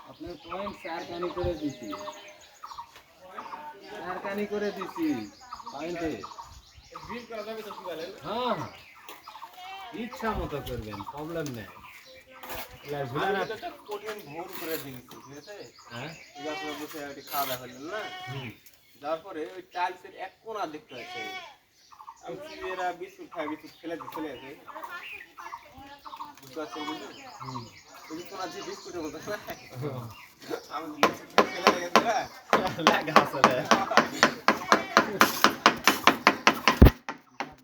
আপনার পয়েন্ট চারখানি করে দিছি, চারখানি করে দিছি পয়েন্টে। হ্যাঁ ইচ্ছা মতো করবেন, প্রবলেম নেই। কঠিন ভোর করে দিয়েছি, ঠিক আছে? হ্যাঁ, আপনার বসে খাওয়া দাওয়া করলেন না, তারপরে ওই টাইলসের এক কোণা দেখতে পাচ্ছে এরা বিস্কুট খায়, বিস্কুট ফেলে ফেলে আছে, বুঝতে পারছেন? ওই কোণা যে বিস্কুটের মতো আমি বিস্কুট ফেলে গেছে